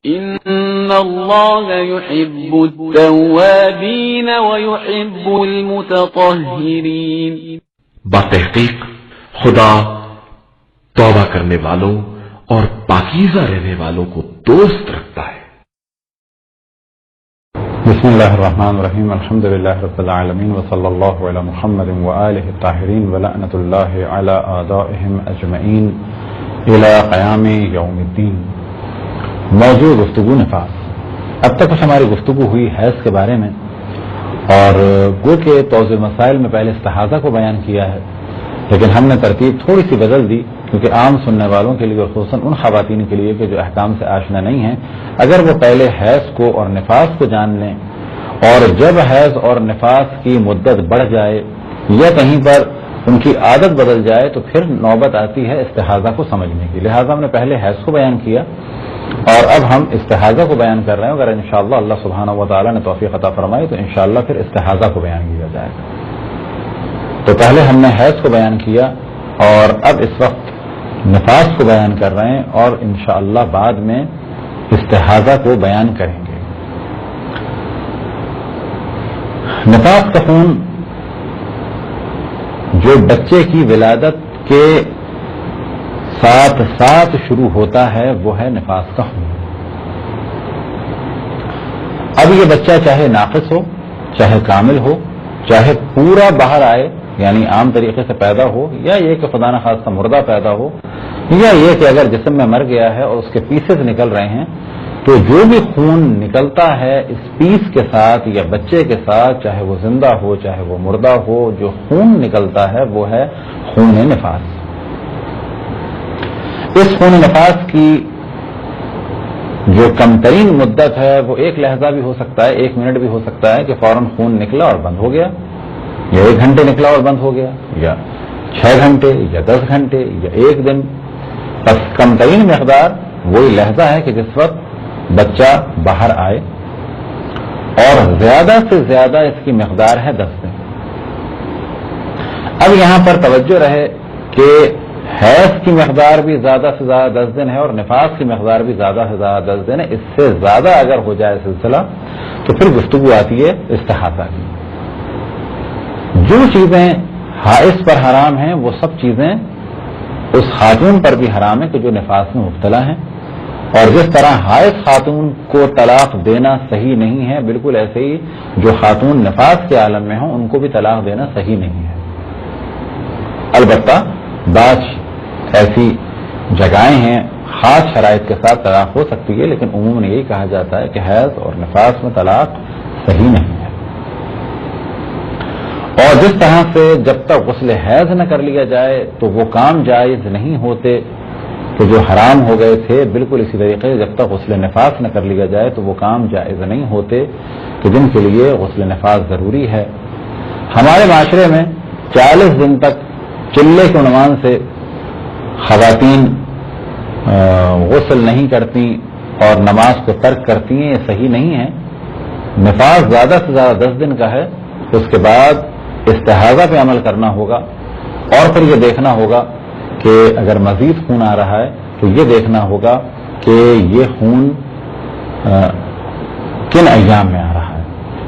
ان اللہ یحب التوابین ویحب المتطہرین. بتحقیق خدا توبہ کرنے والوں اور پاکیزہ رہنے والوں کو دوست رکھتا ہے. بسم اللہ الرحمن الرحیم. الحمد للہ رب العالمین وصلی اللہ علی محمد وآلہ الطاہرین ولعنۃ اللہ علی اعدائہم اجمعین الی قیام یوم الدین. موضوع گفتگو نفاس. اب تک کچھ ہماری گفتگو ہوئی حیض کے بارے میں، اور گو کہ توضیح مسائل میں پہلے استحاضہ کو بیان کیا ہے، لیکن ہم نے ترتیب تھوڑی سی بدل دی کیونکہ عام سننے والوں کے لیے اور خصوصاً ان خواتین کے لیے کہ جو احکام سے آشنا نہیں ہیں، اگر وہ پہلے حیض کو اور نفاس کو جان لیں اور جب حیض اور نفاس کی مدت بڑھ جائے یا کہیں پر ان کی عادت بدل جائے تو پھر نوبت آتی ہے استحاضہ کو سمجھنے کی. لہٰذا ہم نے پہلے حیض کو بیان کیا اور اب ہم استحاضہ کو بیان کر رہے ہیں. اگر انشاءاللہ اللہ سبحانہ و تعالیٰ نے توفیق عطا فرمائی تو انشاءاللہ پھر استحاضہ کو بیان کیا جائے گا. تو پہلے ہم نے حیض کو بیان کیا اور اب اس وقت نفاس کو بیان کر رہے ہیں اور انشاءاللہ بعد میں استحاضہ کو بیان کریں گے. نفاس کا خون جو بچے کی ولادت کے ساتھ ساتھ شروع ہوتا ہے وہ ہے نفاس کا خون. اب یہ بچہ چاہے ناقص ہو، چاہے کامل ہو، چاہے پورا باہر آئے یعنی عام طریقے سے پیدا ہو، یا یہ کہ خدا نخواستہ مردہ پیدا ہو، یا یہ کہ اگر جسم میں مر گیا ہے اور اس کے پیسز نکل رہے ہیں، تو جو بھی خون نکلتا ہے اس پیس کے ساتھ یا بچے کے ساتھ، چاہے وہ زندہ ہو چاہے وہ مردہ ہو، جو خون نکلتا ہے وہ ہے خون نفاس. اس خون نفاس کی جو کم ترین مدت ہے وہ ایک لحظہ بھی ہو سکتا ہے، 1 منٹ بھی ہو سکتا ہے کہ فوراً خون نکلا اور بند ہو گیا، یا 1 گھنٹے نکلا اور بند ہو گیا، یا 6 گھنٹے یا 10 گھنٹے یا 1 دن. بس کم ترین مقدار وہی لحظہ ہے کہ جس وقت بچہ باہر آئے، اور زیادہ سے زیادہ اس کی مقدار ہے 10 دن. اب یہاں پر توجہ رہے کہ حیض کی مقدار بھی زیادہ سے زیادہ 10 دن ہے اور نفاس کی مقدار بھی زیادہ سے زیادہ 10 دن ہے. اس سے زیادہ اگر ہو جائے سلسلہ تو پھر گفتگو آتی ہے استحاضہ کی. جو چیزیں حائض پر حرام ہیں وہ سب چیزیں اس خاتون پر بھی حرام ہیں کہ جو نفاس میں مبتلا ہیں. اور جس طرح حائض خاتون کو طلاق دینا صحیح نہیں ہے، بالکل ایسے ہی جو خاتون نفاس کے عالم میں ہوں ان کو بھی طلاق دینا صحیح نہیں ہے. البتہ بعض ایسی جگہیں ہیں خاص شرائط کے ساتھ طلاق ہو سکتی ہے، لیکن عموماً یہی کہا جاتا ہے کہ حیض اور نفاس میں طلاق صحیح نہیں ہے. اور جس طرح سے جب تک غسل حیض نہ کر لیا جائے تو وہ کام جائز نہیں ہوتے کہ جو حرام ہو گئے تھے، بالکل اسی طریقے سے جب تک غسل نفاس نہ کر لیا جائے تو وہ کام جائز نہیں ہوتے کہ جن کے لیے غسل نفاس ضروری ہے. ہمارے معاشرے میں 40 دن تک چلے کے عنوان سے خواتین غسل نہیں کرتی اور نماز کو ترک کرتی ہیں، یہ صحیح نہیں ہے. نفاس زیادہ سے زیادہ 10 دن کا ہے. اس کے بعد استحاضہ پہ عمل کرنا ہوگا اور پھر یہ دیکھنا ہوگا کہ اگر مزید خون آ رہا ہے تو یہ دیکھنا ہوگا کہ یہ خون کن ایام میں آ رہا ہے.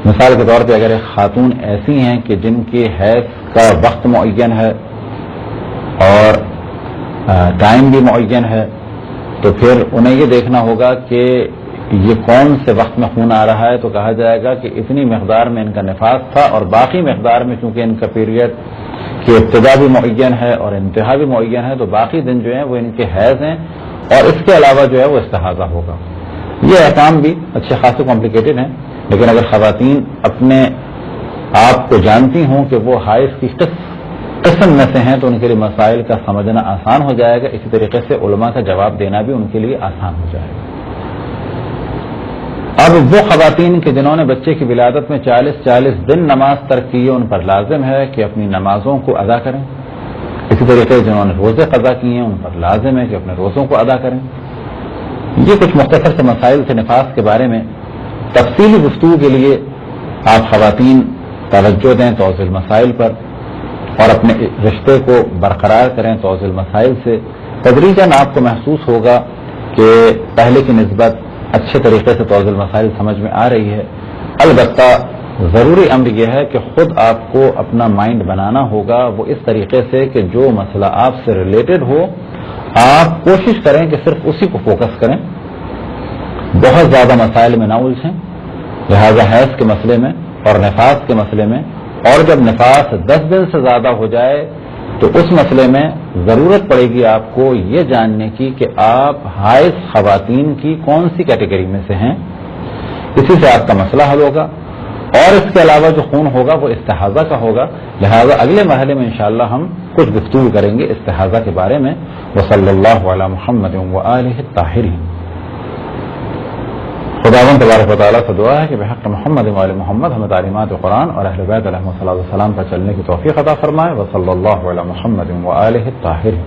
مثال کے طور پہ اگر ایک خاتون ایسی ہیں کہ جن کی حیض کا وقت معین ہے اور ٹائم بھی معین ہے، تو پھر انہیں یہ دیکھنا ہوگا کہ یہ کون سے وقت میں خون آ رہا ہے. تو کہا جائے گا کہ اتنی مقدار میں ان کا نفاس تھا اور باقی مقدار میں چونکہ ان کا پیریڈ کی ابتدا بھی معین ہے اور انتہا بھی معین ہے، تو باقی دن جو ہیں وہ ان کے حیض ہیں اور اس کے علاوہ جو ہے وہ استحاضہ ہوگا. یہ احکام بھی اچھے خاصے کمپلیکیٹڈ ہیں، لیکن اگر خواتین اپنے آپ کو جانتی ہوں کہ وہ حیض کی قسم میں سے ہیں تو ان کے لیے مسائل کا سمجھنا آسان ہو جائے گا. اسی طریقے سے علماء کا جواب دینا بھی ان کے لیے آسان ہو جائے گا. اب وہ خواتین کہ جنہوں نے بچے کی ولادت میں 40 دن نماز ترک کی ہے، ان پر لازم ہے کہ اپنی نمازوں کو ادا کریں. اسی طریقے سے جنہوں نے روزے قضا کیے ہیں ان پر لازم ہے کہ اپنے روزوں کو ادا کریں. یہ کچھ مختصر سے مسائل تھے نفاس کے بارے میں. تفصیلی گفتگو کے لیے آپ خواتین توجہ دیں توضیح المسائل پر اور اپنے رشتے کو برقرار کریں توضیح المسائل سے. تدریجاً آپ کو محسوس ہوگا کہ پہلے کی نسبت اچھے طریقے سے توضیح المسائل سمجھ میں آ رہی ہے. البتہ ضروری امر یہ ہے کہ خود آپ کو اپنا مائنڈ بنانا ہوگا وہ اس طریقے سے کہ جو مسئلہ آپ سے ریلیٹڈ ہو آپ کوشش کریں کہ صرف اسی کو فوکس کریں، بہت زیادہ مسائل میں نہ الجھیں. لہذا حیض کے مسئلے میں اور نفاس کے مسئلے میں، اور جب نفاس 10 دن سے زیادہ ہو جائے تو اس مسئلے میں ضرورت پڑے گی آپ کو یہ جاننے کی کہ آپ حائض خواتین کی کون سی کیٹیگری میں سے ہیں. اسی سے آپ کا مسئلہ حل ہوگا. اور اس کے علاوہ جو خون ہوگا وہ استحاضہ کا ہوگا. لہذا اگلے مرحلے میں انشاءاللہ ہم کچھ گفتگو کریں گے استحاضہ کے بارے میں. وصلی اللہ علی محمد وآلہ الطاہرین. خداوند تبارک و تعالیٰ سے دعا ہے کہ بحق محمد وآل محمد ہمیں تعلیمات قرآن اور اہل بیت علیہ الصلوۃ والسلام پر چلنے کی توفیق عطا فرمائے. وصلی اللہ علی محمد وآلہ الطاہرین.